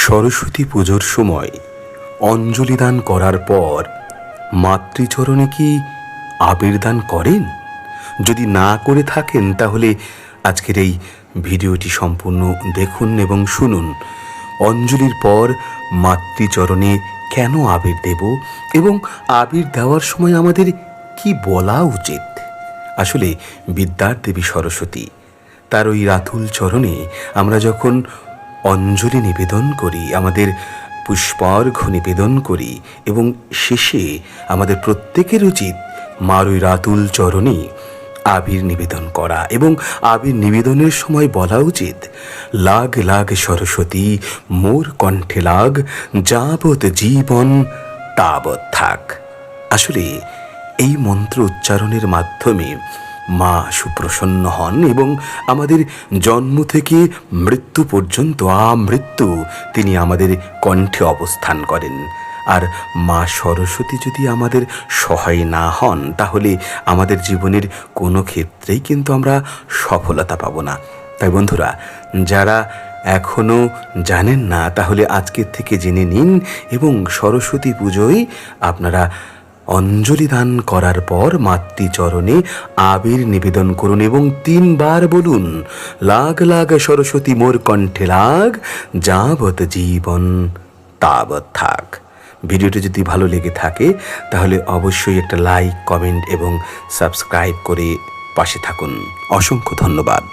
সরস্বতী পুজোর সময় অঞ্জলি দান করার পর মাতৃচরণে কি আবির দান করেন? যদি না করে থাকেন তাহলে আজকের এই ভিডিওটি সম্পূর্ণ দেখুন এবং শুনুন। অঞ্জলির পর মাতৃচরণে কেন আবির দেব এবং আবির দেওয়ার সময় আমাদের কি বলা উচিত? আসলে বিদ্যার দেবী সরস্বতী, তার ওই রাতুল চরণে আমরা যখন অঞ্জলি নিবেদন করি, আমাদের পুষ্পার্ঘ্য নিবেদন করি এবং শেষে আমাদের প্রত্যেকের উচিত মার ওই রাতুল চরণে আবির নিবেদন করা এবং আবির নিবেদনের সময় বলা উচিত, লাগ লাগ সরস্বতী মোর কণ্ঠে লাগ, যাবৎ জীবন তাবৎ থাক। আসলে এই মন্ত্র উচ্চারণের মাধ্যমে মা সুপ্রসন্ন হন এবং আমাদের জন্ম থেকে মৃত্যু পর্যন্ত আমৃত্যু তিনি আমাদের কণ্ঠে অবস্থান করেন। আর মা সরস্বতী যদি আমাদের সহায় না হন তাহলে আমাদের জীবনের কোনো ক্ষেত্রেই কিন্তু আমরা সফলতা পাব না। তাই বন্ধুরা, যারা এখনও জানেন না তাহলে আজকের থেকে জেনে নিন এবং সরস্বতী পুজোয় আপনারা অঞ্জলি দান করার পর মাতৃচরণে আবির নিবেদন করুন এবং 3 বার বলুন, লাগ লাগ সরস্বতী মোর কণ্ঠে লাগ, যাবৎ জীবন তাবৎ থাক। ভিডিওটি যদি ভালো লেগে থাকে তাহলে অবশ্যই একটা লাইক, কমেন্ট এবং সাবস্ক্রাইব করে পাশে থাকুন। অসংখ্য ধন্যবাদ।